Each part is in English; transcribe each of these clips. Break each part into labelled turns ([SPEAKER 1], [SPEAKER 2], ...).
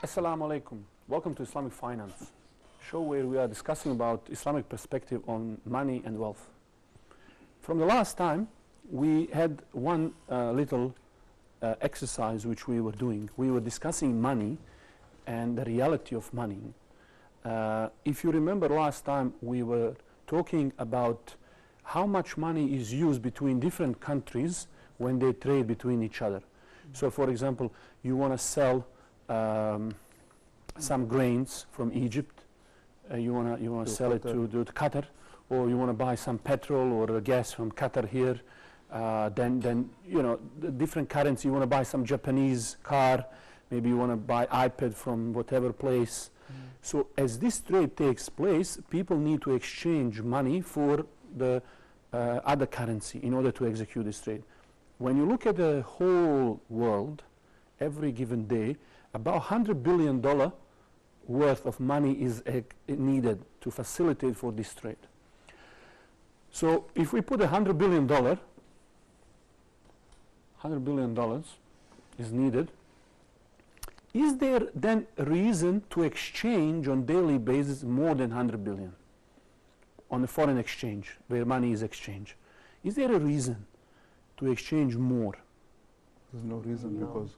[SPEAKER 1] Assalamu alaikum. Welcome to Islamic Finance, show where we are discussing about Islamic perspective on money and wealth. From the last time, we had one little exercise which we were doing. We were discussing money and the reality of money. If you remember last time, we were talking about how much money is used between different countries when they trade between each other. So for example, you want to sell some grains from Egypt, you want to sell it to Qatar, or you want to buy some petrol or gas from Qatar here, then you know, the different currency. You want to buy some Japanese car, maybe you want to buy iPad from whatever place. So as this trade takes place, people need to exchange money for the other currency in order to execute this trade. When you look at the whole world, every given day, about $100 billion worth of money is needed to facilitate for this trade. So if we put $100 billion, $100 billion is needed, is there then a reason to exchange on daily basis more than 100 billion on the foreign exchange where money is exchanged? Is there a reason to exchange more?
[SPEAKER 2] There's no reason because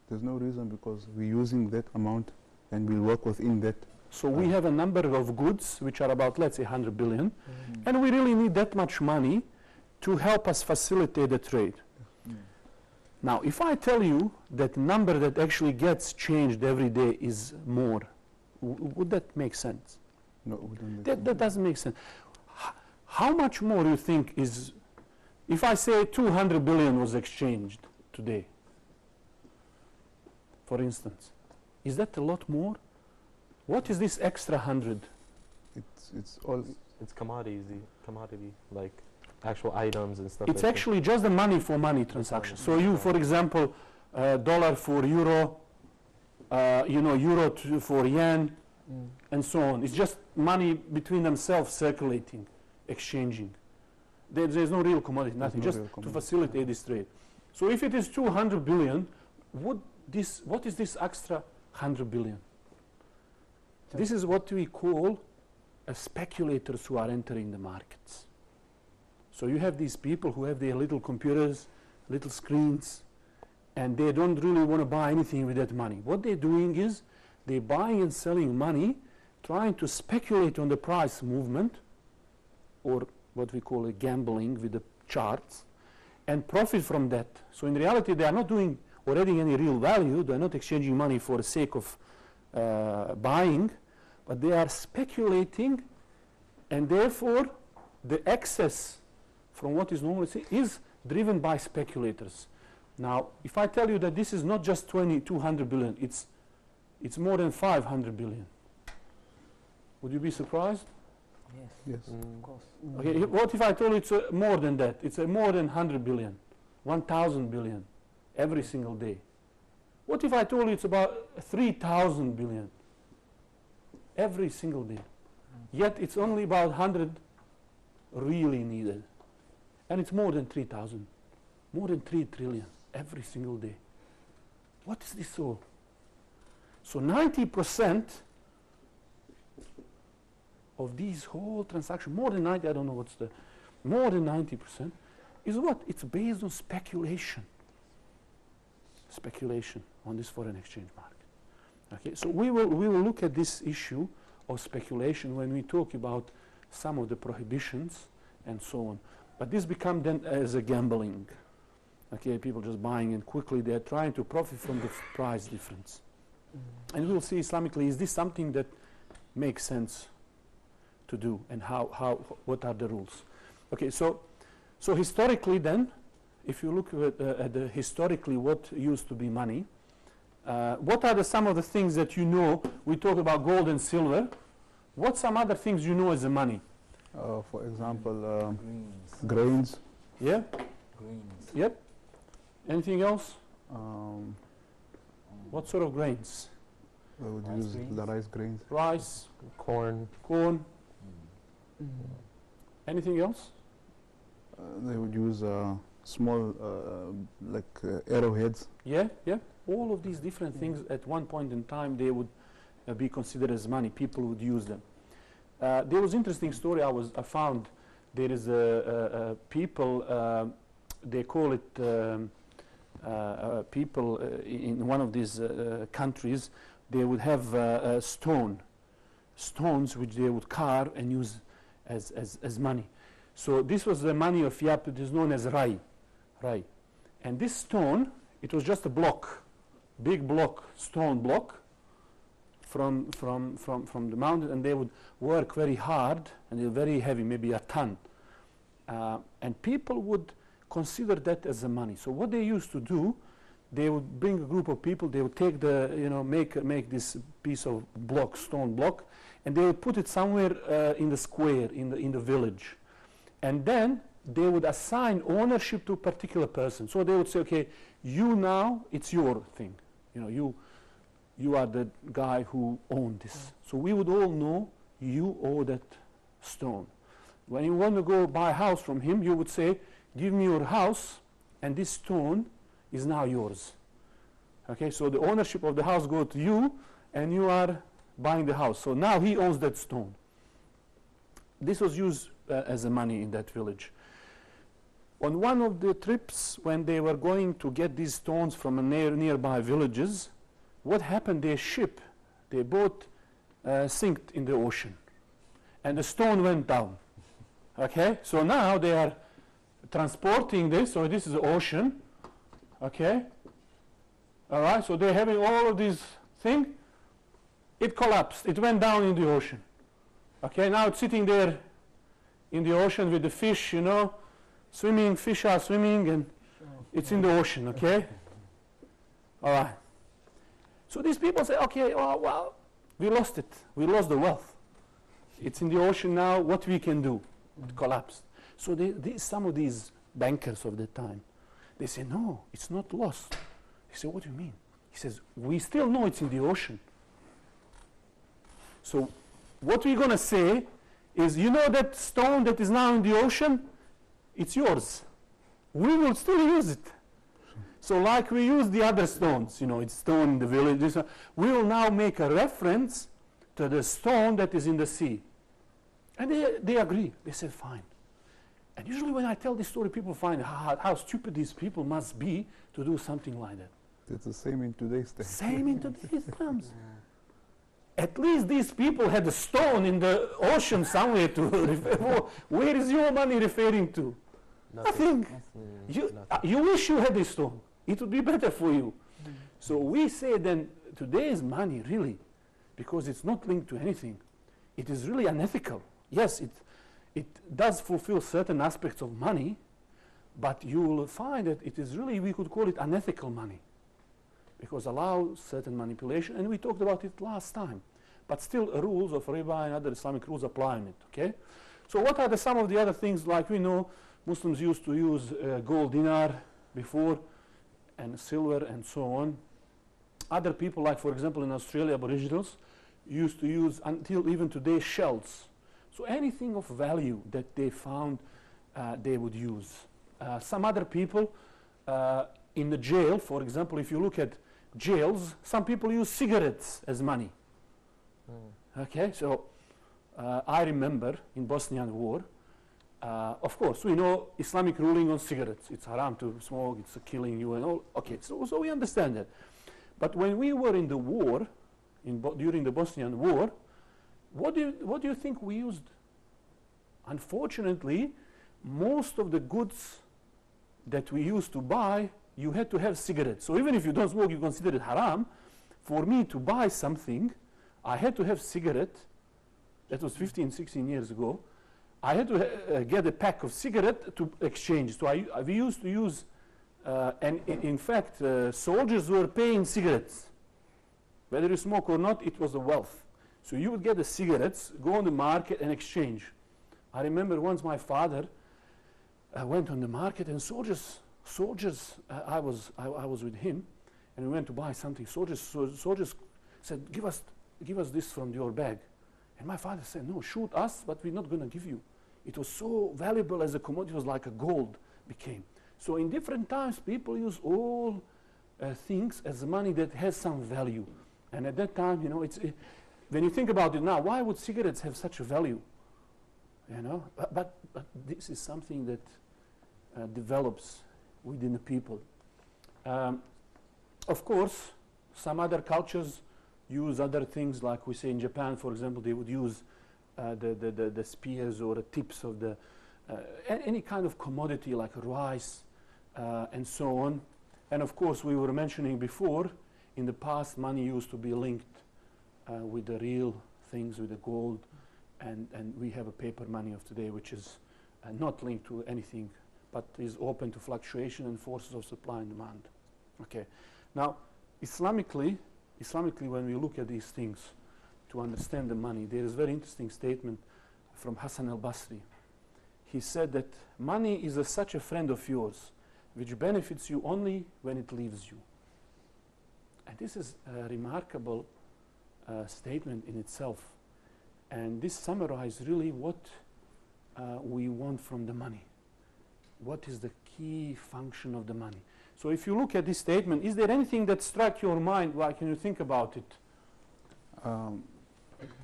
[SPEAKER 2] there's no reason because we're using that amount and we'll work within that.
[SPEAKER 1] So we have a number of goods which are about, let's say, 100 billion, and we really need that much money to help us facilitate the trade. Now, if I tell you that number that actually gets changed every day is more, would that make sense?
[SPEAKER 2] No, it wouldn't.
[SPEAKER 1] That doesn't make sense. How much more do you think is, if I say 200 billion was exchanged today, for instance, is that a lot more? What is this extra 100?
[SPEAKER 3] It's commodities, commodity, like actual items and stuff.
[SPEAKER 1] It's
[SPEAKER 3] like
[SPEAKER 1] actually just the money for money transaction. So you, for example, dollar for euro, euro for yen, and so on. It's just money between themselves circulating, exchanging. There's no real commodity, nothing, just to facilitate this trade. So if it is 200 billion, what is this extra 100 billion? This is what we call speculators who are entering the markets. So you have these people who have their little computers, little screens, and they don't really want to buy anything with that money. What they're doing is they're buying and selling money, trying to speculate on the price movement, or what we call a gambling with the charts, and profit from that. So in reality, they are not doing or adding any real value. They're not exchanging money for the sake of buying, but they are speculating, and therefore the excess from what is normally seen is driven by speculators. Now, if I tell you that this is not just 200 billion, it's more than 500 billion, would you be surprised?
[SPEAKER 2] Yes.
[SPEAKER 4] Of course.
[SPEAKER 1] Okay, what if I told you it's more than that? It's more than 100 billion, 1,000 billion every single day. What if I told you it's about 3,000 billion every single day? Yet it's only about 100 really needed. And it's more than 3,000, more than 3 trillion every single day. What is this all? So 90% of these whole transactions, more than 90, I don't know what's the, more than 90% is what? It's based on speculation. Speculation on this foreign exchange market. Okay, so we will look at this issue of speculation when we talk about some of the prohibitions and so on. But this becomes then as a gambling. Okay, people just buying and quickly they're trying to profit from the price difference. And we'll see Islamically, is this something that makes sense to do, and what are the rules? Okay, so historically then, if you look at the historically what used to be money, what are some of the things that you know? We talk about gold and silver. What some other things you know as a money?
[SPEAKER 2] For example, grains.
[SPEAKER 1] Yeah?
[SPEAKER 4] Greens.
[SPEAKER 1] Yep. Anything else? What sort of grains?
[SPEAKER 2] They would
[SPEAKER 4] Rice
[SPEAKER 2] use
[SPEAKER 4] grains.
[SPEAKER 2] the rice grains.
[SPEAKER 1] Rice,
[SPEAKER 3] corn.
[SPEAKER 1] corn. Anything else?
[SPEAKER 2] They would use small, like arrowheads.
[SPEAKER 1] Yeah, yeah. All of these different things at one point in time, they would be considered as money. People would use them. There was an interesting story I found. There is people, they call it people in one of these countries, they would have stones which they would carve and use as money. So this was the money of Yap. It is known as Rai. And this stone, it was just a block, big block, stone block from the mountain, and they would work very hard, and they were very heavy, maybe a ton. And people would consider that as the money. So what they used to do, they would bring a group of people, they would take the, make this piece of block, stone block, and they would put it somewhere in the square, in the village. And then they would assign ownership to a particular person. So they would say, okay, you now, it's your thing. You are the guy who owned this. So we would all know you owe that stone. When you want to go buy a house from him, you would say, give me your house, and this stone is now yours. Okay, so the ownership of the house goes to you, and you are buying the house. So now he owns that stone. This was used as a money in that village. On one of the trips, when they were going to get these stones from nearby villages, what happened? Their ship, their boat, sank in the ocean, and the stone went down. Okay, so now they are transporting this. So this is the ocean. Okay. All right. So they're having all of these things. It collapsed. It went down in the ocean. Okay. Now it's sitting there in the ocean with the fish. Swimming. Fish are swimming, and it's in the ocean. Okay. All right. So these people say, okay, well, we lost it. We lost the wealth. It's in the ocean now. What we can do? It collapsed. So some of these bankers of the time, they say, no, it's not lost. He said, what do you mean? He says, we still know it's in the ocean. So what we're going to say is, that stone that is now in the ocean, it's yours. We will still use it. So like we use the other stones, it's stone in the village. We will now make a reference to the stone that is in the sea. And they agree. They said, fine. And usually when I tell this story, people find how stupid these people must be to do something like that.
[SPEAKER 2] It's the same in today's time.
[SPEAKER 1] Same in today's times. At least these people had a stone in the ocean somewhere to refer. Where is your money referring to? Nothing. You wish you had this stone. It would be better for you. So we say then today's money really, because it's not linked to anything, it is really unethical. Yes, it does fulfill certain aspects of money, but you will find that it is really, we could call it unethical money, because allows certain manipulation, and we talked about it last time. But still, rules of riba and other Islamic rules apply in it. Okay. So what are some of the other things? Like we know, Muslims used to use gold dinar before, and silver, and so on. Other people, like for example in Australia, Aboriginals used to use, until even today, shells. So anything of value that they found, they would use. Some other people in the jail, for example, if you look at jails, some people use cigarettes as money. Okay, so I remember in Bosnian War, of course, we know Islamic ruling on cigarettes. It's haram to smoke, it's killing you and all. Okay, so we understand that. But when we were in the war, during the Bosnian War, what do you think we used? Unfortunately, most of the goods that we used to buy, you had to have cigarettes. So even if you don't smoke, you consider it haram. For me to buy something, I had to have cigarette. That was 15, 16 years ago. I had to get a pack of cigarette to exchange. So we used to use, and in fact, soldiers were paying cigarettes. Whether you smoke or not, it was a wealth. So you would get the cigarettes, go on the market and exchange. I remember once my father went on the market, and soldiers. I was with him, and we went to buy something. Soldiers said, "Give us this from your bag." And my father said, "No, shoot us, but we're not going to give you." It was so valuable as a commodity. It was like a gold became. So in different times, people use all things as money that has some value. And at that time, you know, when you think about it now, why would cigarettes have such a value? You know, but this is something that develops within the people. Of course, some other cultures use other things, like we say in Japan, for example, they would use the spears or the tips of the any kind of commodity like rice and so on. And of course, we were mentioning before, in the past, money used to be linked with the real things, with the gold, and we have a paper money of today, which is not linked to anything, but is open to fluctuation and forces of supply and demand. Okay. Now, Islamically, when we look at these things to understand the money, there is a very interesting statement from Hassan al-Basri. He said that money is such a friend of yours which benefits you only when it leaves you. And this is a remarkable statement in itself. And this summarizes really what we want from the money. What is the key function of the money? So if you look at this statement, is there anything that struck your mind? Why can you think about it?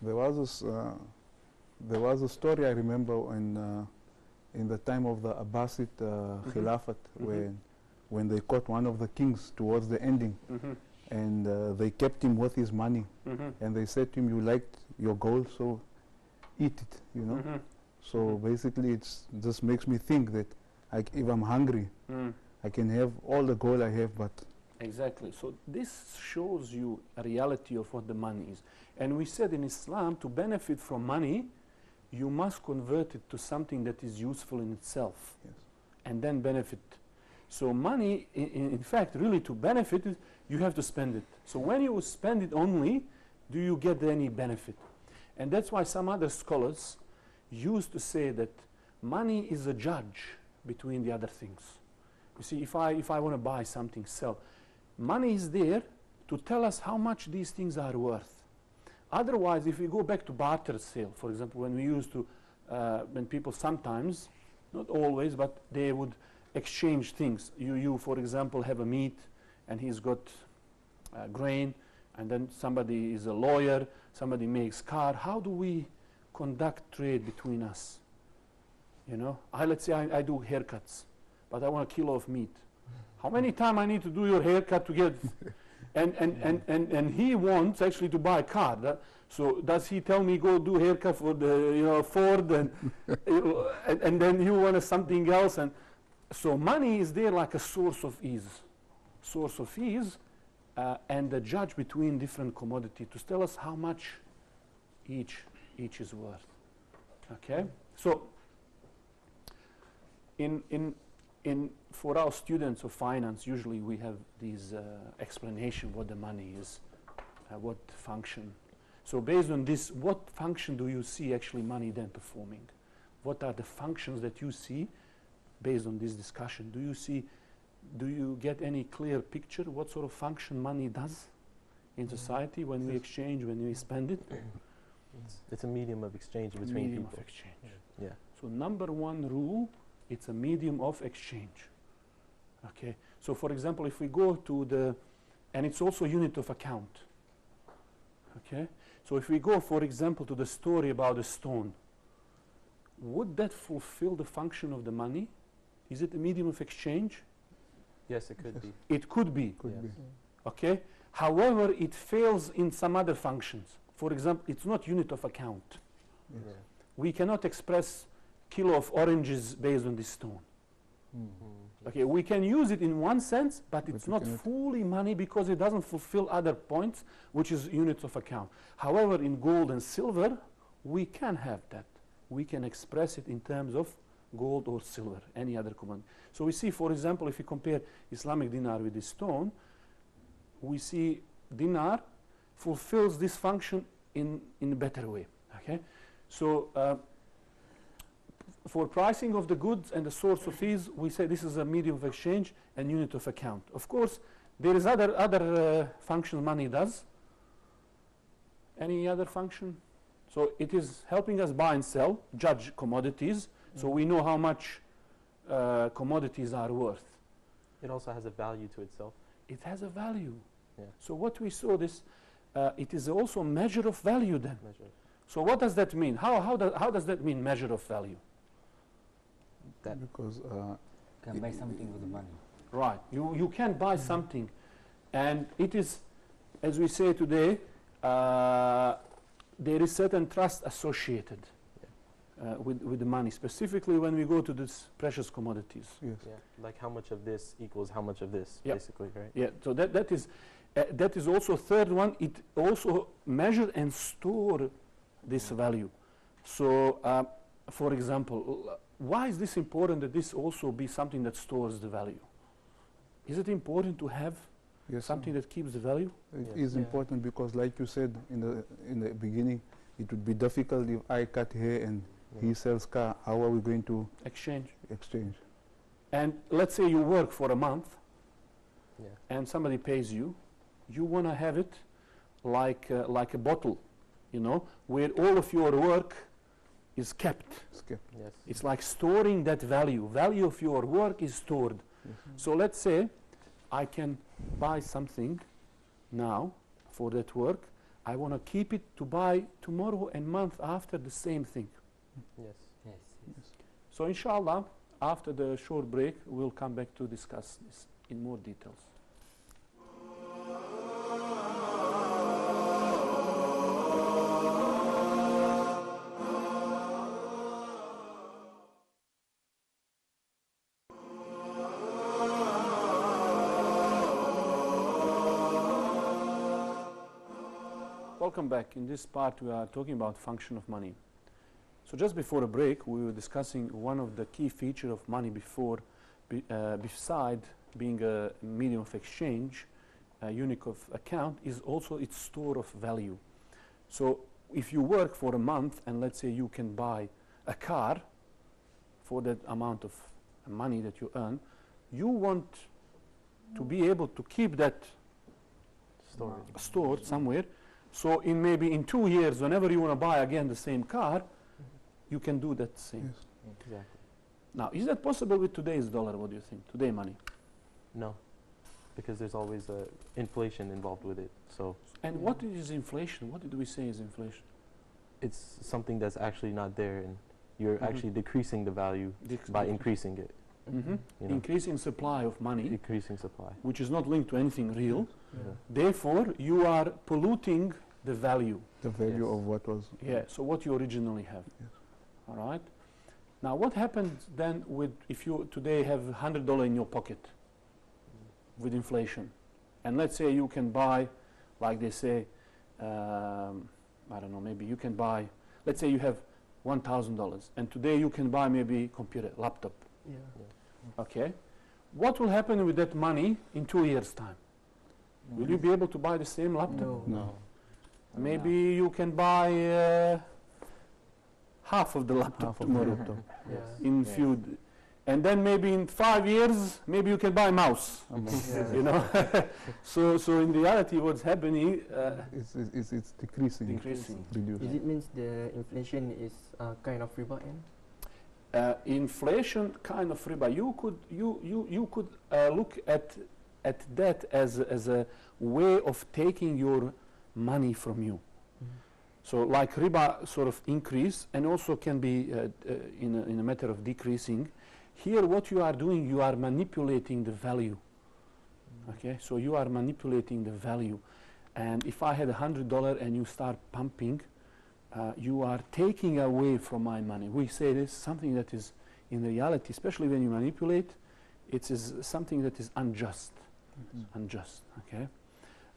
[SPEAKER 2] There was a story I remember in the time of the Abbasid Khilafat, when they caught one of the kings towards the ending, and they kept him with his money, and they said to him, "You liked your gold, so eat it," you know. So basically, it just makes me think that if I'm hungry, I can have all the gold I have, but
[SPEAKER 1] exactly. So this shows you a reality of what the money is. And we said in Islam, to benefit from money, you must convert it to something that is useful in itself, and then benefit. So money, in fact, really to benefit it, you have to spend it. So when you spend it only, do you get any benefit? And that's why some other scholars used to say that money is a judge between the other things. You see, if I want to buy something, sell, money is there to tell us how much these things are worth. Otherwise, if we go back to barter sale, for example, when we used to, when people sometimes, not always, but they would exchange things. You, for example, have a meat, and he's got grain, and then somebody is a lawyer, somebody makes car. How do we conduct trade between us? You know, let's say I do haircuts, but I want a kilo of meat. How many times I need to do your haircut to get? And he wants actually to buy a car. So does he tell me go do haircut for the Ford and then you want something else? And so money is there like a source of ease, and the judge between different commodities to tell us how much each is worth. Okay, so for our students of finance, usually we have these explanation what the money is, what function. So based on this, what function do you see actually money then performing? What are the functions that you see based on this discussion? Do you get any clear picture what sort of function money does in society when we exchange, when we spend it?
[SPEAKER 3] It's a medium of exchange between
[SPEAKER 1] medium
[SPEAKER 3] people.
[SPEAKER 1] of exchange.
[SPEAKER 3] Yeah.
[SPEAKER 1] So number one rule, it's a medium of exchange. Okay. So for example, if we go to and it's also unit of account. Okay. So if we go, for example, to the story about a stone, would that fulfill the function of the money? Is it a medium of exchange?
[SPEAKER 3] Yes, it could be.
[SPEAKER 1] It could be.
[SPEAKER 2] could be.
[SPEAKER 1] Okay. However, it fails in some other functions. For example, it's not unit of account.
[SPEAKER 2] Yes.
[SPEAKER 3] Yeah.
[SPEAKER 1] We cannot express kilo of oranges based on this stone. Okay, we can use it in one sense, but it's not fully money because it doesn't fulfill other points, which is units of account. However, in gold and silver, we can have that. We can express it in terms of gold or silver, any other commodity. So we see, for example, if you compare Islamic dinar with this stone, we see dinar fulfills this function in a better way. Okay, so for pricing of the goods and the source of fees, we say this is a medium of exchange and unit of account. Of course, there is other function money does. Any other function? So it is helping us buy and sell, judge commodities, so we know how much commodities are worth.
[SPEAKER 3] It also has a value to itself.
[SPEAKER 1] it has a value.
[SPEAKER 3] Yeah.
[SPEAKER 1] So what we saw this, it is also a measure of value then.
[SPEAKER 3] Measure.
[SPEAKER 1] So what does that mean? How does that mean measure of value?
[SPEAKER 3] That
[SPEAKER 2] Because
[SPEAKER 4] Can buy something with the money.
[SPEAKER 1] Right. You can buy something, and it is, as we say today, there is certain trust associated with the money, specifically when we go to these precious commodities.
[SPEAKER 2] yes,
[SPEAKER 3] yeah, like how much of this equals how much of this,
[SPEAKER 1] Yep.
[SPEAKER 3] basically, right?
[SPEAKER 1] Yeah. So that is also third one. It also measure and store this value. So, for example, why is this important that this also be something that stores the value? Is it important to have
[SPEAKER 2] yes.
[SPEAKER 1] something that keeps the value?
[SPEAKER 2] It
[SPEAKER 3] Yeah.
[SPEAKER 2] is
[SPEAKER 3] Yeah.
[SPEAKER 2] important because, like you said in the beginning, it would be difficult if I cut hair and he sells car. How are we going to
[SPEAKER 1] Exchange.
[SPEAKER 2] exchange?
[SPEAKER 1] And let's say you work for a month
[SPEAKER 3] Yeah.
[SPEAKER 1] and somebody pays you. You want to have it like a bottle, you know, where all of your work is kept.
[SPEAKER 2] Skip.
[SPEAKER 3] Yes.
[SPEAKER 1] It's like storing that value. Value of your work is stored.
[SPEAKER 2] Yes.
[SPEAKER 1] So let's say I can buy something now for that work. I want to keep it to buy tomorrow and month after the same thing.
[SPEAKER 3] Yes.
[SPEAKER 4] Yes.
[SPEAKER 2] Yes.
[SPEAKER 1] So inshallah, after the short break, we'll come back to discuss this in more details. Welcome back. In this part, we are talking about function of money. So just before the break, we were discussing one of the key features of money beside being a medium of exchange, a unit of account, is also its store of value. So if you work for a month and let's say you can buy a car for that amount of money that you earn, you want to be able to keep that
[SPEAKER 3] Storage.
[SPEAKER 1] stored somewhere. So maybe in 2 years, whenever you want to buy again the same car, you can do that same.
[SPEAKER 2] Yes.
[SPEAKER 3] Exactly.
[SPEAKER 1] Now, is that possible with today's dollar? What do you think? Today money.
[SPEAKER 3] No, because there's always inflation involved with it. So
[SPEAKER 1] And what is inflation? What did we say is inflation?
[SPEAKER 3] it's something that's actually not there, and you're
[SPEAKER 1] Mhm.
[SPEAKER 3] actually decreasing the value by increasing it.
[SPEAKER 1] Mhm.
[SPEAKER 3] You know?
[SPEAKER 1] Increasing supply of money,
[SPEAKER 3] Decreasing supply.
[SPEAKER 1] which is not linked to anything real.
[SPEAKER 3] Yeah.
[SPEAKER 1] Therefore, you are polluting the value.
[SPEAKER 2] The value
[SPEAKER 3] Yes.
[SPEAKER 2] of what was.
[SPEAKER 1] Yeah. So what you originally have.
[SPEAKER 2] Yes.
[SPEAKER 1] All right. Now, what happens then with if you today have $100 in your pocket with inflation, and let's say you can buy, like they say, I don't know, maybe you can buy. Let's say you have $1,000, and today you can buy maybe computer, laptop.
[SPEAKER 5] Yeah.
[SPEAKER 1] Okay. What will happen with that money in 2 years' time? Will you be able to buy the same laptop?
[SPEAKER 5] No.
[SPEAKER 2] No.
[SPEAKER 1] Maybe you can buy half of the laptop
[SPEAKER 2] Half of the
[SPEAKER 1] tomorrow
[SPEAKER 2] laptop.
[SPEAKER 5] Yeah.
[SPEAKER 1] in
[SPEAKER 4] Yes.
[SPEAKER 1] few, and then maybe in 5 years, maybe you can buy a mouse.
[SPEAKER 5] Yeah.
[SPEAKER 1] You know, so in reality, what's happening?
[SPEAKER 2] It's decreasing.
[SPEAKER 1] Decreasing.
[SPEAKER 2] Reducing.
[SPEAKER 5] Is it means the inflation is kind of riba in?
[SPEAKER 1] Inflation kind of riba. You could look at that as a way of taking your money from you. So like riba sort of increase and also can be in a matter of decreasing. Here what you are doing, you are manipulating the value. Okay, so you are manipulating the value. And if I had $100 and you start pumping, you are taking away from my money. We say this, something that is in reality, especially when you manipulate, it is something that is unjust. Unjust, okay?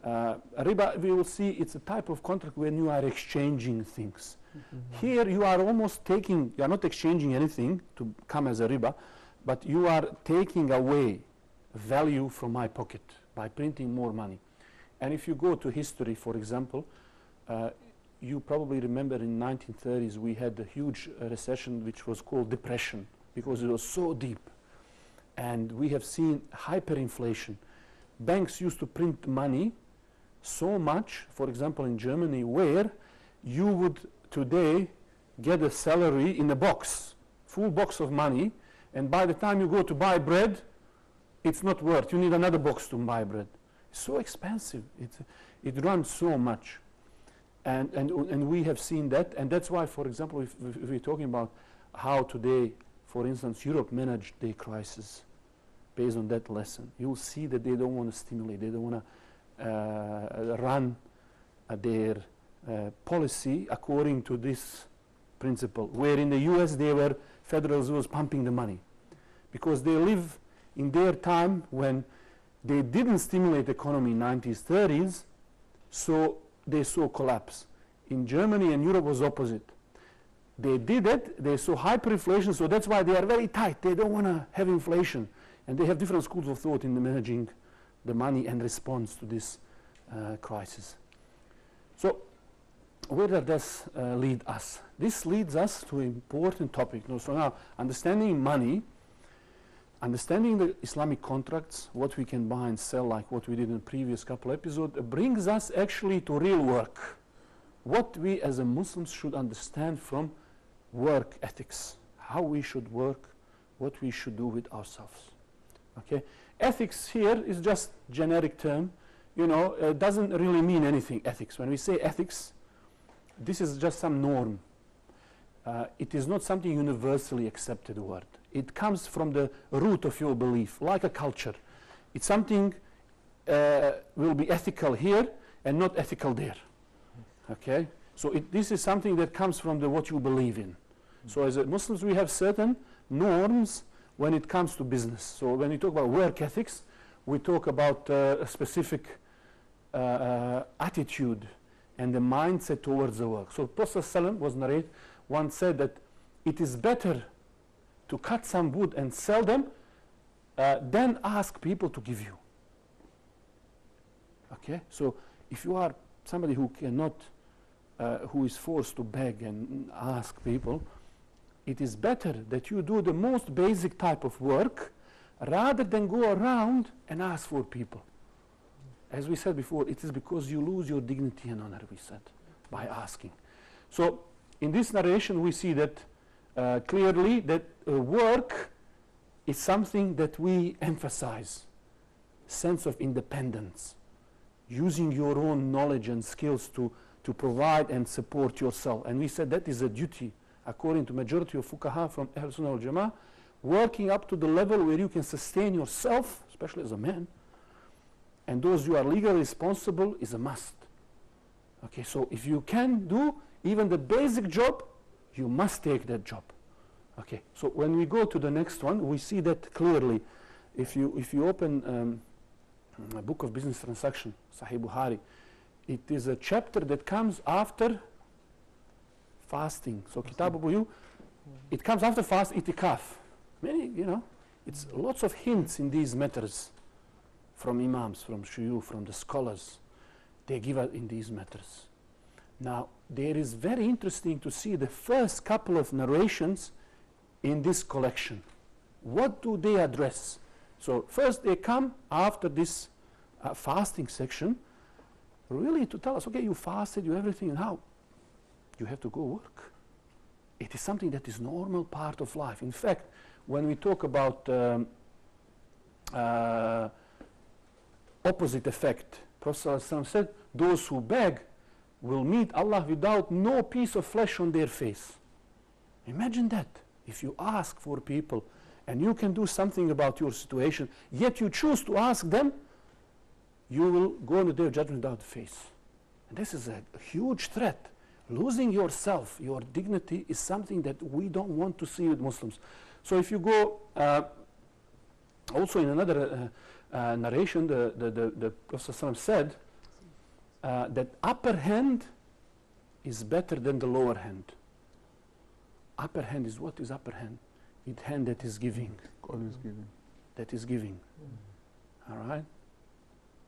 [SPEAKER 1] Riba, we will see, it's a type of contract when you are exchanging things. Here you are almost taking, you are not exchanging anything to come as a riba, but you are taking away value from my pocket by printing more money. And if you go to history, for example, you probably remember in 1930s we had a huge recession which was called depression because it was so deep. And we have seen hyperinflation. Banks used to print money so much, for example in Germany, where you would today get a salary in a box, full box of money, and by the time you go to buy bread, it's not worth. You need another box to buy bread. so expensive. It runs so much. And we have seen that, and that's why, for example, if we're talking about how today, for instance, Europe managed their crisis based on that lesson, you'll see that they don't want to stimulate, they don't want to run their policy according to this principle, where in the US Federal Reserve was pumping the money, because they live in their time when they didn't stimulate the economy in 90s, 30s, so they saw collapse. In Germany and Europe was opposite. They did it, they saw hyperinflation, so that's why they are very tight. They don't want to have inflation. And they have different schools of thought in the managing the money and response to this crisis. So where does this lead us? This leads us to an important topic. So now, understanding money, understanding the Islamic contracts, what we can buy and sell, like what we did in the previous couple episodes, brings us actually to real work. What we as a Muslims should understand from work ethics, how we should work, what we should do with ourselves. Okay, ethics here is just generic term. You know, it doesn't really mean anything. Ethics. When we say ethics, this is just some norm. It is not something universally accepted word. It comes from the root of your belief, like a culture. It's something will be ethical here and not ethical there. Okay, so this is something that comes from what you believe in. So as Muslims, we have certain norms when it comes to business. So when we talk about work ethics, we talk about a specific attitude and the mindset towards the work. So Prophet ﷺ was narrated, once said that it is better to cut some wood and sell them than ask people to give you. Okay, so if you are somebody who cannot, who is forced to beg and ask people, it is better that you do the most basic type of work rather than go around and ask for people. As we said before, it is because you lose your dignity and honor, we said, by asking. So in this narration, we see that clearly that work is something that we emphasize. Sense of independence, using your own knowledge and skills to provide and support yourself. And we said that is a duty, according to majority of fuqaha from Ahl Sunnah wal Jama'ah, working up to the level where you can sustain yourself, especially as a man, and those who are legally responsible is a must. Okay, so if you can do even the basic job, you must take that job. Okay, so when we go to the next one, we see that clearly. If you open a book of business transaction, Sahih Bukhari, it is a chapter that comes after fasting. So Kitab al-Buyu, it comes after fast, itikaf. Many, you know, it's lots of hints in these matters from imams, from shuyukh, from the scholars. They give us in these matters. Now, there is very interesting to see the first couple of narrations in this collection. What do they address? So first they come after this fasting section, really to tell us, okay, you fasted, you everything, and how? You have to go work. It is something that is normal part of life. In fact, when we talk about opposite effect, Prophet ﷺ said, those who beg will meet Allah without no piece of flesh on their face. Imagine that. If you ask for people and you can do something about your situation, yet you choose to ask them, you will go on the day of judgment without a face. And this is a huge threat. Losing yourself, your dignity, is something that we don't want to see with Muslims. So if you go also in another narration, the Prophet ﷺ said that upper hand is better than the lower hand. Upper hand is what is upper hand? It's hand that is giving.
[SPEAKER 2] God is giving.
[SPEAKER 1] That is giving. All right?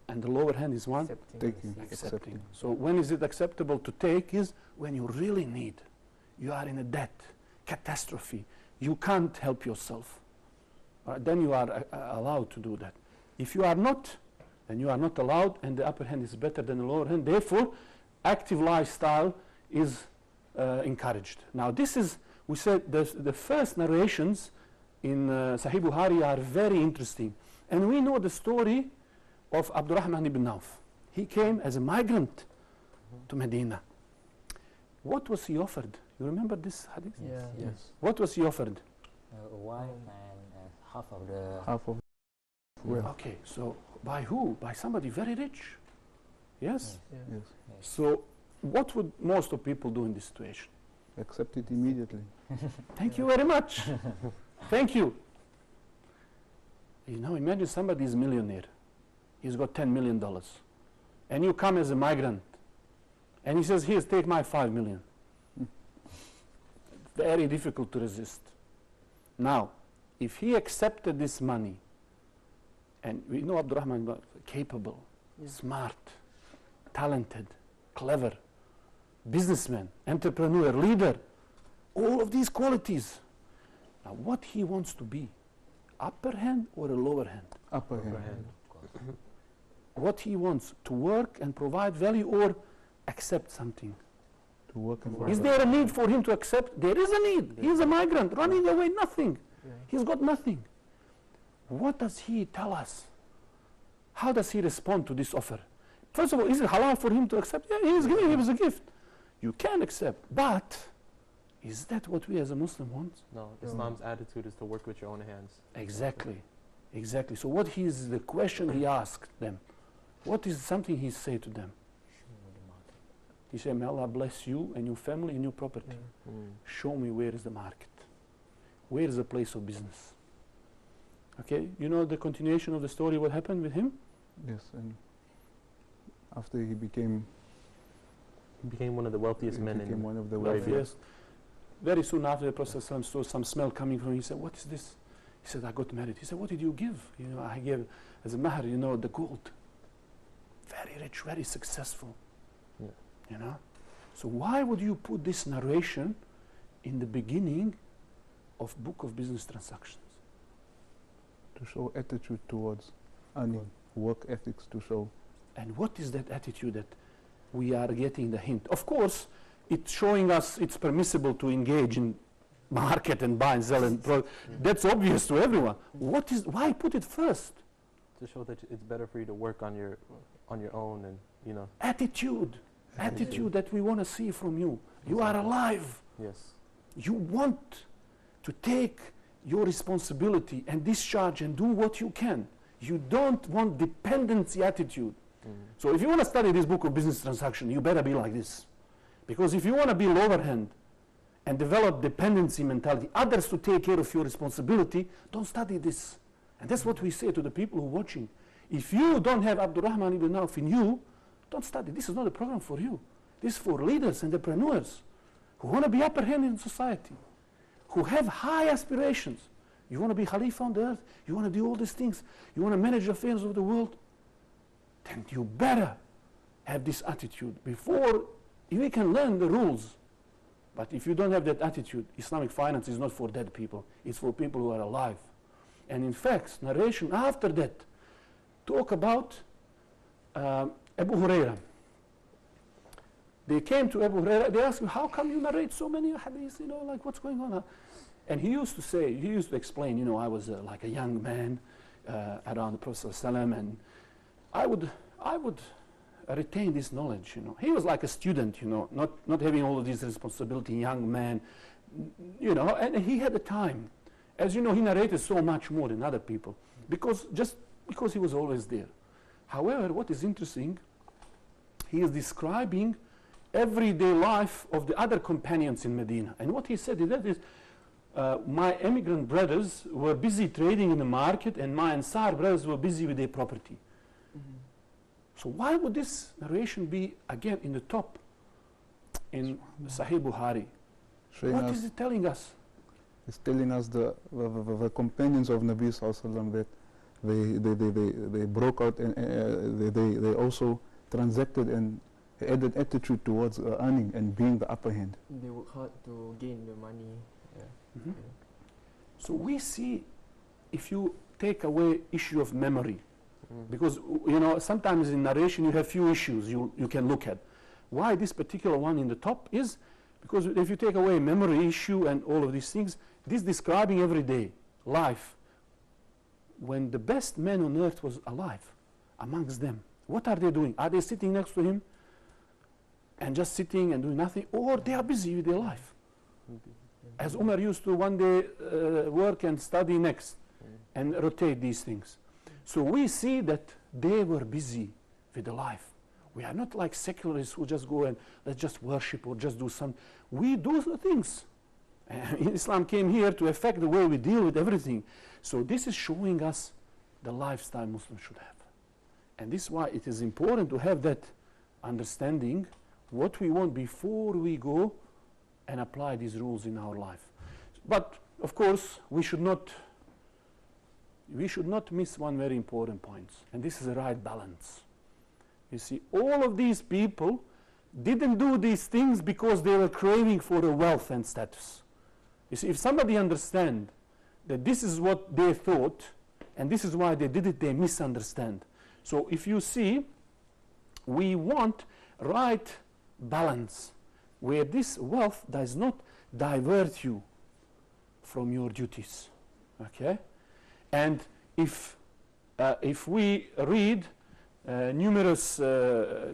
[SPEAKER 1] And the lower hand is one?
[SPEAKER 2] Taking.
[SPEAKER 1] Accepting. So when is it acceptable to take is when you really need. You are in a debt, catastrophe. You can't help yourself. Then you are allowed to do that. If you are not, then you are not allowed, and the upper hand is better than the lower hand. Therefore, active lifestyle is encouraged. Now this is, we said, the first narrations in Sahih Bukhari are very interesting. And we know the story of Abdurrahman ibn Auf. He came as a migrant to Medina. What was he offered? You remember this hadith?
[SPEAKER 5] Yeah.
[SPEAKER 3] Yes.
[SPEAKER 1] What was he offered?
[SPEAKER 4] A wife and half of the
[SPEAKER 2] Half of well,
[SPEAKER 1] Okay, so by who? By somebody very rich. Yes?
[SPEAKER 5] Yeah.
[SPEAKER 2] yes,
[SPEAKER 1] So what would most of people do in this situation?
[SPEAKER 2] accept it immediately.
[SPEAKER 1] Thank you very much. Thank you. You know, imagine somebody is a millionaire. He's got $10 million. And you come as a migrant. And he says, here, take my 5 million. Very difficult to resist. Now, if he accepted this money, and we know Abdurrahman was capable, smart, talented, clever, businessman, entrepreneur, leader, all of these qualities. Now, what he wants to be, upper hand or a lower hand?
[SPEAKER 2] Upper
[SPEAKER 3] Upper
[SPEAKER 2] hand.
[SPEAKER 3] hand.
[SPEAKER 1] What he wants, to work and provide value or accept something?
[SPEAKER 2] To work and
[SPEAKER 1] Is there a need for him to accept? There is a need. He is a migrant, running away, nothing.
[SPEAKER 5] Yeah.
[SPEAKER 1] He's got nothing. What does he tell us? How does he respond to this offer? First of all, is it halal for him to accept? Yeah, he is giving him as a gift. You can accept, but is that what we as a Muslim want?
[SPEAKER 3] No, Islam's attitude is to work with your own hands.
[SPEAKER 1] Exactly, exactly. So what is the question he asked them? What is something he said to them? He said, may Allah bless you and your family and your property.
[SPEAKER 5] Yeah.
[SPEAKER 1] Show me where is the market. Where is the place of business? Okay, you know the continuation of the story, what happened with him?
[SPEAKER 2] Yes, and after he became
[SPEAKER 3] He became one of the wealthiest men in
[SPEAKER 2] one of the
[SPEAKER 3] Arabia.
[SPEAKER 2] wealthiest.
[SPEAKER 1] Yes. Very soon after, the Prophet ﷺ saw some smell coming from him. He said, what is this? He said, I got married. He said, what did you give? You know, I gave as a mahar, you know, the gold. Very rich, very successful.
[SPEAKER 3] Yeah.
[SPEAKER 1] You know? So why would you put this narration in the beginning of Book of Business Transactions?
[SPEAKER 2] To show attitude towards earning, work ethics to show.
[SPEAKER 1] And what is that attitude that we are getting the hint? Of course, it's showing us it's permissible to engage in market and buy and sell. That's obvious to everyone. Why put it first?
[SPEAKER 3] To show that it's better for you to work on your own and, you know.
[SPEAKER 1] Attitude that we want to see from you. You are alive.
[SPEAKER 3] Yes.
[SPEAKER 1] You want to take your responsibility and discharge and do what you can. You don't want dependency attitude. So if you want to study this book of business transaction, you better be like this. Because if you want to be lower hand and develop dependency mentality, others to take care of your responsibility, don't study this. And that's what we say to the people who are watching. If you don't have Abdurrahman ibn Auf in you, don't study. This is not a program for you. This is for leaders, entrepreneurs who want to be upper hand in society, who have high aspirations. You want to be Khalifa on the earth, you want to do all these things, you want to manage the affairs of the world, then you better have this attitude before we can learn the rules. But if you don't have that attitude, Islamic finance is not for dead people, it's for people who are alive. And in fact, narration after that talk about Abu Huraira. They came to Abu Huraira, they asked him, how come you narrate so many hadiths, you know, like what's going on? And he used to explain, you know, I was like a young man around the Prophet ﷺ, and I would retain this knowledge, you know. He was like a student, you know, not having all of this responsibility, young man, you know, and he had the time. As you know, he narrated so much more than other people, because he was always there. However, what is interesting, he is describing everyday life of the other companions in Medina. And what he said is that is, my immigrant brothers were busy trading in the market, and my Ansar brothers were busy with their property. So why would this narration be again in the top in Sahih Bukhari? What is it telling us?
[SPEAKER 2] It's telling us the companions of Nabi Sallallahu that they broke out and they also transacted and added attitude towards earning and being the upper hand.
[SPEAKER 5] They work hard to gain the money. Yeah.
[SPEAKER 1] So we see, if you take away issue of memory, because you know sometimes in narration you have few issues you can look at. Why this particular one in the top is because if you take away memory issue and all of these things, this describing everyday life when the best man on earth was alive. amongst them. What are they doing? Are they sitting next to him and just sitting and doing nothing? Or they are busy with their life? As Umar used to one day work and study next and rotate these things. So we see that they were busy with the life. We are not like secularists who just go and let's just worship or just do some. We do the things. Islam came here to affect the way we deal with everything. So this is showing us the lifestyle Muslims should have. And this is why it is important to have that understanding what we want before we go and apply these rules in our life. But of course we should not miss one very important point, and this is the right balance. You see, all of these people didn't do these things because they were craving for the wealth and status. You see, if somebody understands that this is what they thought and this is why they did it, they misunderstand. So if you see, we want right balance where this wealth does not divert you from your duties. Okay? And if we read numerous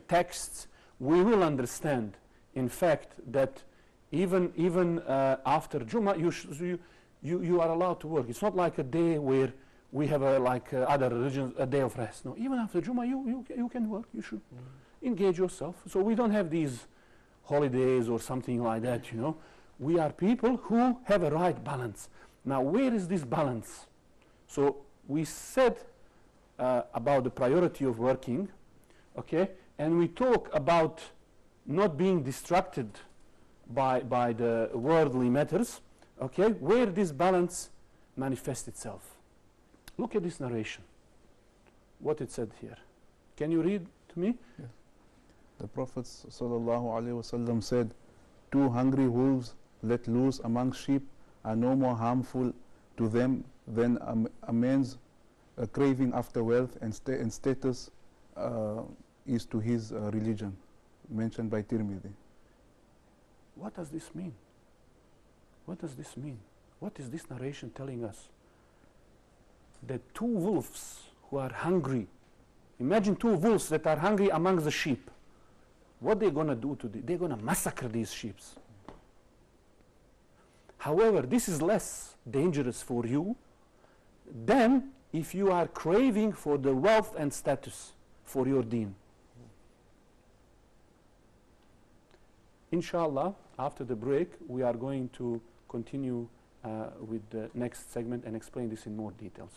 [SPEAKER 1] texts, we will understand, in fact, that even after Jummah, you are allowed to work. It's not like a day where we have like other religions, a day of rest. No, even after Jummah, you can work. You should engage yourself. So we don't have these holidays or something like that. You know, we are people who have a right balance. Now, where is this balance? So we said about the priority of working, okay, and we talk about not being distracted by the worldly matters, okay, where this balance manifests itself. Look at this narration, what it said here. Can you read to me?
[SPEAKER 2] Yeah. The Prophet ﷺ said, 2 hungry wolves let loose among sheep are no more harmful to them than a man's craving after wealth and status is to his religion, mentioned by Tirmidhi.
[SPEAKER 1] What does this mean? What does this mean? What is this narration telling us? That 2 wolves who are hungry, imagine 2 wolves that are hungry among the sheep. What they're going to do today? They're going to massacre these sheep. However, this is less dangerous for you than if you are craving for the wealth and status for your deen. Inshallah, after the break, we are going to continue with the next segment and explain this in more details.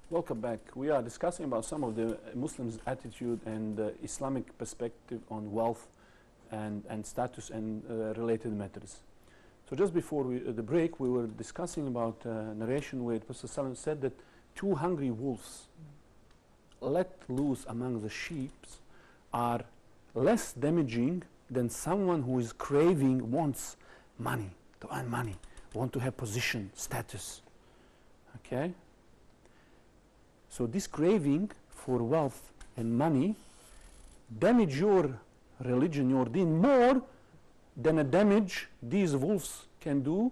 [SPEAKER 1] Welcome back. We are discussing about some of the Muslims' attitude and Islamic perspective on wealth and status and related matters. So just before the break, we were discussing about narration where Prophet ﷺ said that 2 hungry wolves let loose among the sheep are less damaging than someone who is craving, wants money, to earn money, want to have position, status. Okay? So this craving for wealth and money damage your religion, your deen, more than a damage these wolves can do.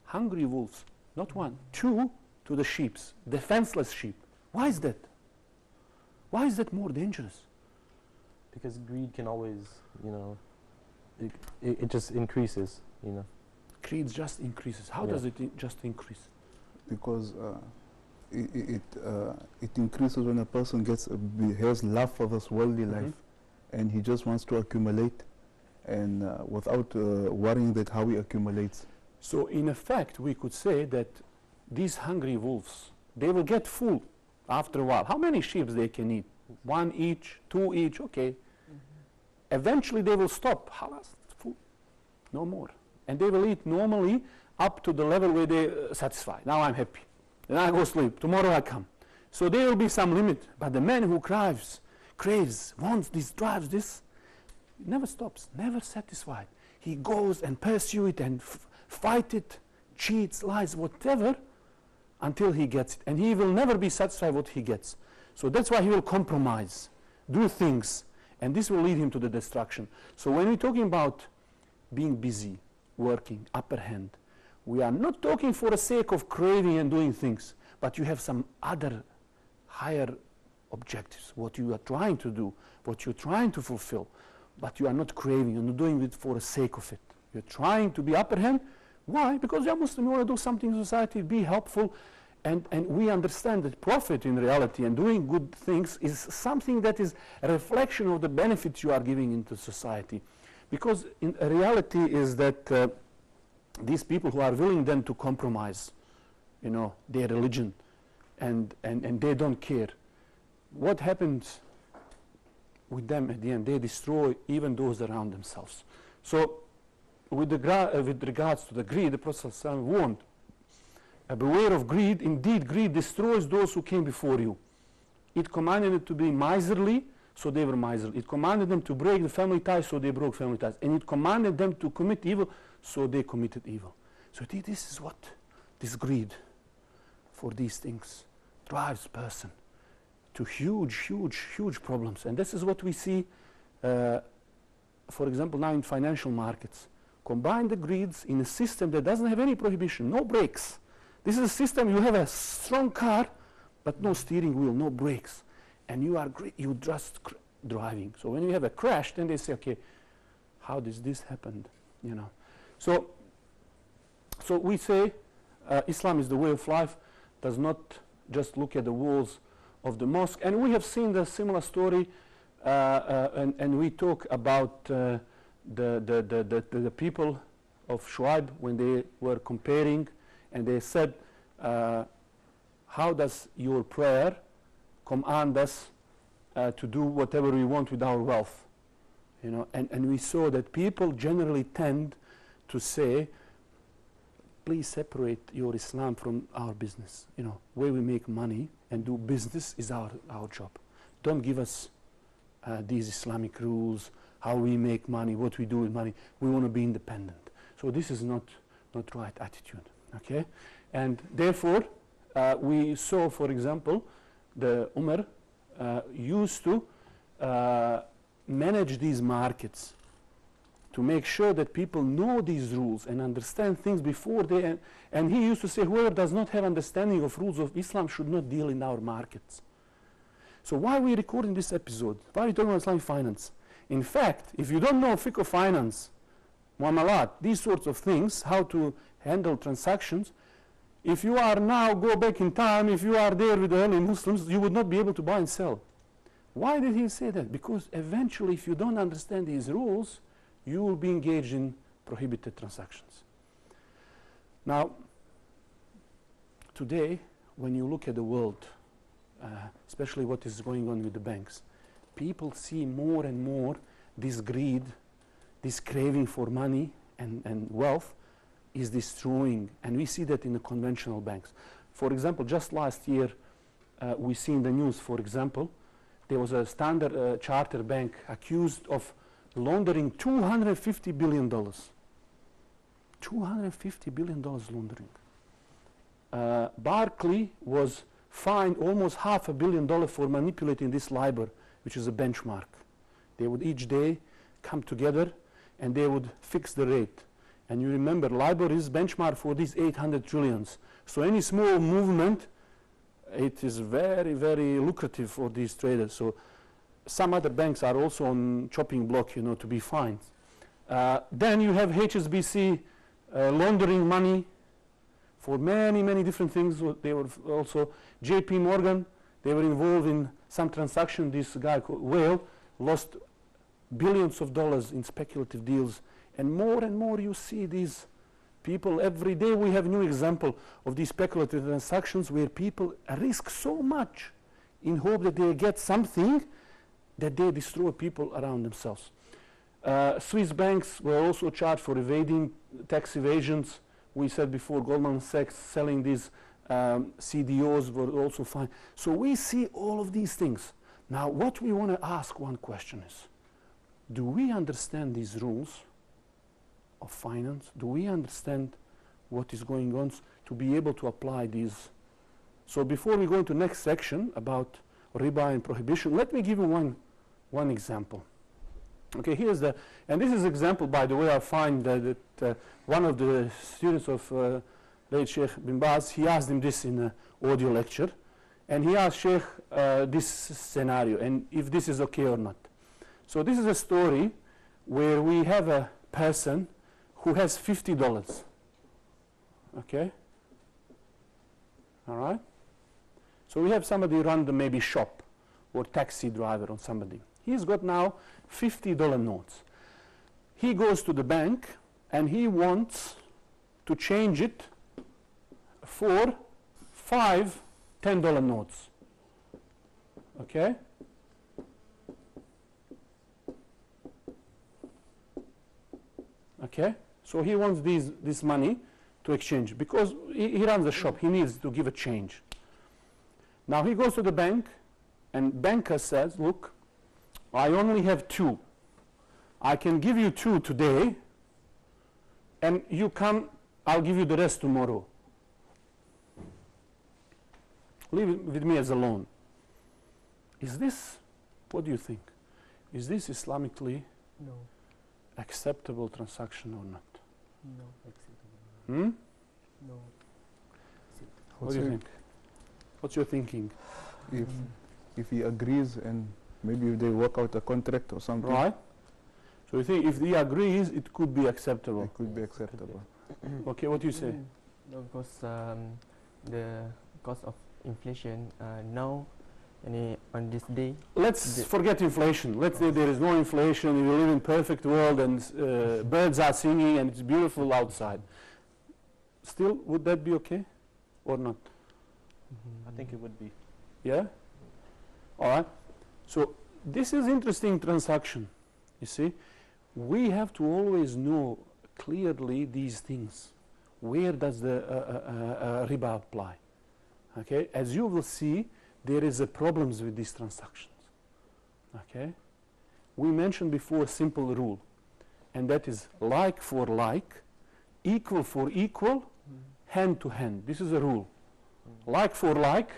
[SPEAKER 1] Hungry wolves, not 1, 2 to the sheep, defenseless sheep. Why is that? Why is that more dangerous?
[SPEAKER 3] Because greed can always, you know, it just increases, you know.
[SPEAKER 1] Greed just increases. How does it just increase?
[SPEAKER 2] Because it increases when a person has love for this worldly life, and he just wants to accumulate, and without worrying that how he accumulates.
[SPEAKER 1] So in effect, we could say that these hungry wolves, they will get full after a while. How many sheep they can eat? 1 each, 2 each, okay. Eventually they will stop. Halas, full, no more. And they will eat normally up to the level where they're satisfied. Now I'm happy. Then I go sleep. Tomorrow I come. So there will be some limit. But the man who craves, wants this, drives this, never stops, never satisfied. He goes and pursues it and fight it, cheats, lies, whatever, until he gets it. And he will never be satisfied what he gets. So that's why he will compromise, do things, and this will lead him to the destruction. So when we're talking about being busy, working, upper hand, we are not talking for the sake of craving and doing things, but you have some other higher objectives, what you are trying to do, what you're trying to fulfill, but you are not craving, you're not doing it for the sake of it. You're trying to be upper hand. Why? Because you're Muslim, you want to do something in society, be helpful, and we understand that profit in reality and doing good things is something that is a reflection of the benefits you are giving into society. Because in reality is that these people who are willing then to compromise, you know, their religion and they don't care, what happens with them at the end? They destroy even those around themselves. So with regards to the greed, the Prophet ﷺ warned, beware of greed. Indeed, greed destroys those who came before you. It commanded them to be miserly, so they were miserly. It commanded them to break the family ties, so they broke family ties. And it commanded them to commit evil, so they committed evil. So this is what this greed for these things drives person to huge problems. And this is what we see, for example, now in financial markets. Combine the greeds in a system that doesn't have any prohibition, no brakes. This is a system, you have a strong car, but no steering wheel, no brakes. And you just driving. So when you have a crash, then they say, okay, how does this happen? You know. So we say Islam is the way of life, does not just look at the walls of the mosque. And we have seen the similar story, and we talk about the people of Shuaib when they were comparing, and they said, how does your prayer command us to do whatever we want with our wealth? You know, and we saw that people generally tend to say, please separate your Islam from our business. You know, where we make money and do business is our job. Don't give us these Islamic rules, how we make money, what we do with money. We want to be independent. So this is not right attitude. Okay, and therefore we saw, for example, the Umar used to manage these markets to make sure that people know these rules and understand things before they, and he used to say, whoever does not have understanding of rules of Islam should not deal in our markets. So why are we recording this episode? Why are we talking about Islamic finance? In fact, if you don't know fiqh of finance, muamalat, these sorts of things, how to handle transactions, if you are now, go back in time, if you are there with the early Muslims, you would not be able to buy and sell. Why did he say that? Because eventually, if you don't understand these rules, you will be engaged in prohibited transactions. Now, today, when you look at the world, especially what is going on with the banks, people see more and more this greed, this craving for money and wealth is destroying, and we see that in the conventional banks. For example, just last year, we see in the news, for example, there was a Standard Chartered bank accused of laundering $250 billion. $250 billion laundering. Barclay was fined almost $500 million for manipulating this LIBOR, which is a benchmark. They would each day come together and they would fix the rate. And you remember, LIBOR is benchmark for these 800 trillions. So any small movement, it is very, very lucrative for these traders. So some other banks are also on chopping block, you know, to be fined. Then you have HSBC laundering money for many, many different things. They were also JP Morgan. They were involved in some transaction. This guy called Whale lost billions of dollars in speculative deals. And more you see these people. Every day we have new example of these speculative transactions where people risk so much in hope that they get something that they destroy people around themselves. Swiss banks were also charged for evading tax evasions. We said before, Goldman Sachs selling these CDOs were also fined. So we see all of these things. Now what we want to ask, one question is, do we understand these rules of finance? Do we understand what is going on to be able to apply these So before we go into next section about riba and prohibition, let me give you one example. Okay, here's the, and this is example, by the way, I find that one of the students of late Sheikh bin Baz, he asked him this in an audio lecture, and he asked Sheikh this scenario, and if this is okay or not. So this is a story where we have a person who has $50, okay? All right? So we have somebody run the maybe shop or taxi driver or somebody. He's got now $50 notes. He goes to the bank and he wants to change it for 5 $10 notes. Okay? Okay? So he wants this money to exchange because he runs the shop. He needs to give a change. Now he goes to the bank and banker says, look, I only have 2. I can give you 2 today and you come, I'll give you the rest tomorrow. Leave it with me as a loan. Is this, what do you think? Is this Islamically
[SPEAKER 5] No.
[SPEAKER 1] acceptable transaction or not?
[SPEAKER 5] No. Acceptable.
[SPEAKER 1] Hmm?
[SPEAKER 5] No.
[SPEAKER 1] What do you think? What's your thinking?
[SPEAKER 2] If he agrees and maybe if they work out a contract or something,
[SPEAKER 1] Right? So you think if he agrees, it could be acceptable.
[SPEAKER 2] it could be acceptable.
[SPEAKER 1] Okay, what do you say?
[SPEAKER 5] No, because the cost of inflation now and on this day.
[SPEAKER 1] Let's forget inflation. Let's say there is no inflation, we live in perfect world and birds are singing and it's beautiful outside. Still, would that be okay or not?
[SPEAKER 3] I think it would be.
[SPEAKER 1] Yeah? All right. So this is interesting transaction. You see, we have to always know clearly these things. Where does the riba apply? Okay, as you will see, there is a problems with these transactions. Okay, we mentioned before a simple rule, and that is like for like, equal for equal, hand to hand. This is a rule. Like for like,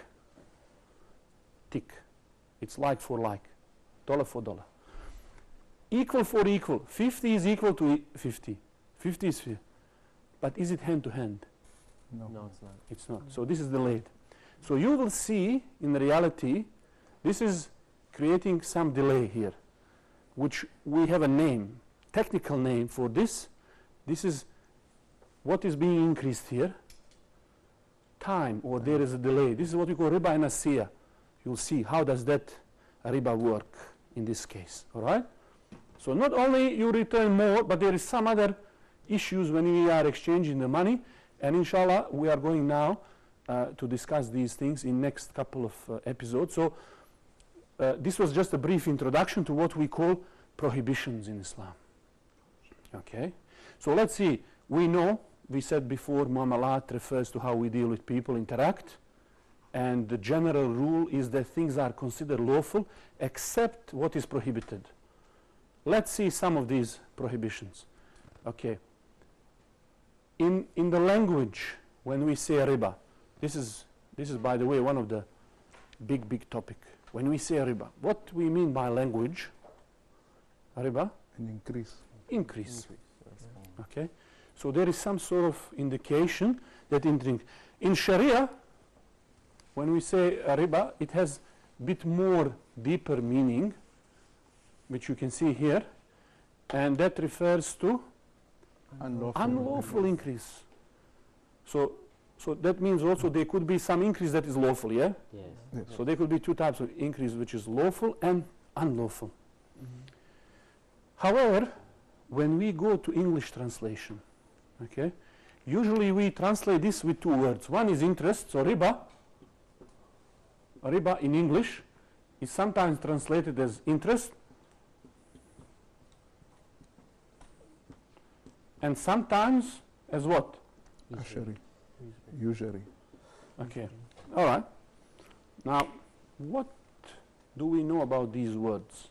[SPEAKER 1] tick. It's like for like, dollar for dollar. Equal for equal. 50 is equal to 50. 50 is 50. But is it hand to hand?
[SPEAKER 2] No.
[SPEAKER 3] No, it's not.
[SPEAKER 1] It's not. So this is delayed. So you will see in reality, this is creating some delay here, which we have a name, technical name for this. This is what is being increased here. Time, or there is a delay. This is what we call riba and asiya. You'll see how does that riba work in this case. All right? So not only you return more, but there is some other issues when we are exchanging the money. And inshallah, we are going now to discuss these things in next couple of episodes. So this was just a brief introduction to what we call prohibitions in Islam. Okay? So let's see. We know, we said before, muamalat refers to how we deal with people, interact. And the general rule is that things are considered lawful except what is prohibited. Let's see some of these prohibitions. Okay. In the language, when we say riba, this is by the way one of the big topic. When we say riba, what we mean by language? Riba?
[SPEAKER 2] An increase.
[SPEAKER 1] Increase. Okay. So there is some sort of indication that in Sharia, when we say riba, it has a bit more deeper meaning, which you can see here, and that refers to unlawful increase. So that means also there could be some increase that is lawful, yeah?
[SPEAKER 4] Yes.
[SPEAKER 2] Yes.
[SPEAKER 1] So there could be 2 types of increase, which is lawful and unlawful. However, when we go to English translation, okay, usually we translate this with 2 words. One is interest, so riba. Riba in English is sometimes translated as interest, and sometimes as what?
[SPEAKER 2] Ashari. Usury.
[SPEAKER 1] Okay. All right. Now, what do we know about these words?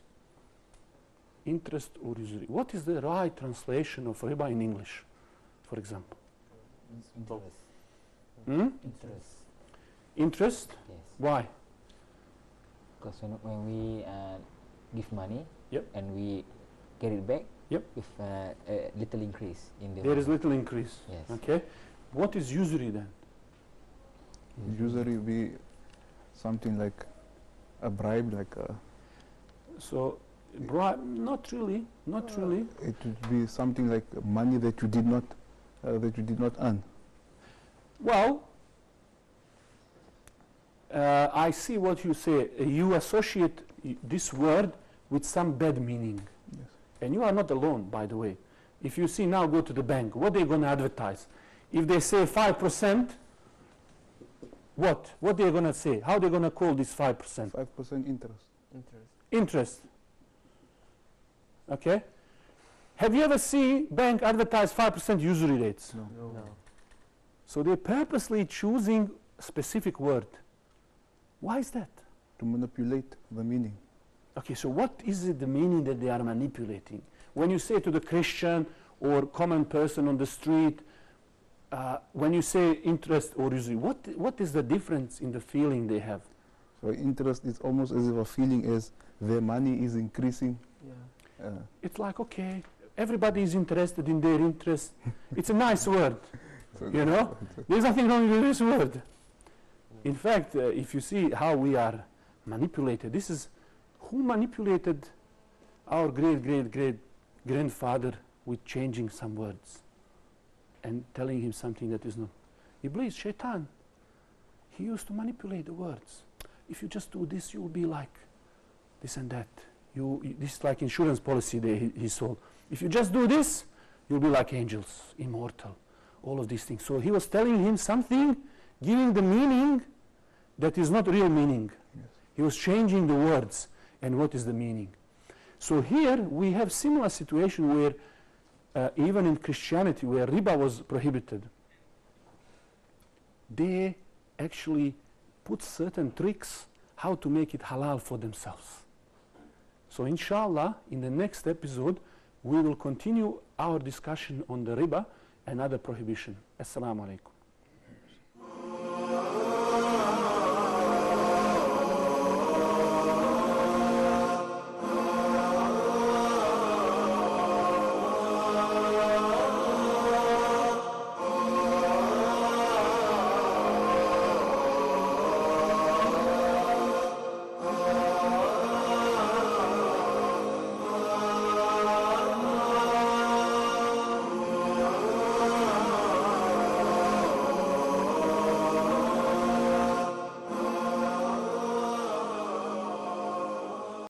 [SPEAKER 1] Interest or usury. What is the right translation of riba in English, for example?
[SPEAKER 4] Interest.
[SPEAKER 1] Hmm?
[SPEAKER 4] Interest.
[SPEAKER 1] Interest?
[SPEAKER 4] Yes.
[SPEAKER 1] Why?
[SPEAKER 4] Because when we give money
[SPEAKER 1] Yep.
[SPEAKER 4] and we get it back
[SPEAKER 1] Yep.
[SPEAKER 4] with a little increase in the
[SPEAKER 1] There is
[SPEAKER 4] money.
[SPEAKER 1] little increase.
[SPEAKER 4] Yes.
[SPEAKER 1] Okay. What is usury then?
[SPEAKER 2] Usually be something like a bribe, like
[SPEAKER 1] So, not really, not really.
[SPEAKER 2] it would be something like money that you did not earn.
[SPEAKER 1] Well, I see what you say. You associate this word with some bad meaning.
[SPEAKER 2] Yes.
[SPEAKER 1] And you are not alone, by the way. If you see now, go to the bank, what are they going to advertise? If they say 5%, what? What they're going to say? How they're going to call this 5%?
[SPEAKER 2] 5% interest.
[SPEAKER 5] Interest.
[SPEAKER 1] Interest. Okay? Have you ever seen bank advertise 5% usury rates?
[SPEAKER 2] No.
[SPEAKER 3] No.
[SPEAKER 1] So they're purposely choosing a specific word. Why is that?
[SPEAKER 2] To manipulate the meaning.
[SPEAKER 1] Okay, so what is it, the meaning that they are manipulating? When you say to the Christian or common person on the street, when you say interest or usury, what is the difference in the feeling they have?
[SPEAKER 2] So interest is almost as if a feeling is their money is increasing.
[SPEAKER 5] Yeah.
[SPEAKER 1] It's like, okay, everybody is interested in their interest. It's a nice word,
[SPEAKER 2] So
[SPEAKER 1] you know? There's nothing wrong with this word. In fact, if you see how we are manipulated, this is who manipulated our great-great-great-grandfather with changing some words and telling him something that is not. Iblis, Shaitan, he used to manipulate the words. If you just do this, you will be like this and that. This is like insurance policy that he sold. If you just do this, you'll be like angels, immortal, all of these things. So he was telling him something, giving the meaning that is not real meaning.
[SPEAKER 2] Yes.
[SPEAKER 1] He was changing the words and what is the meaning. So here we have similar situation where even in Christianity where riba was prohibited, they actually put certain tricks how to make it halal for themselves. So inshallah, in the next episode, we will continue our discussion on the riba and other prohibition. Assalamu alaikum.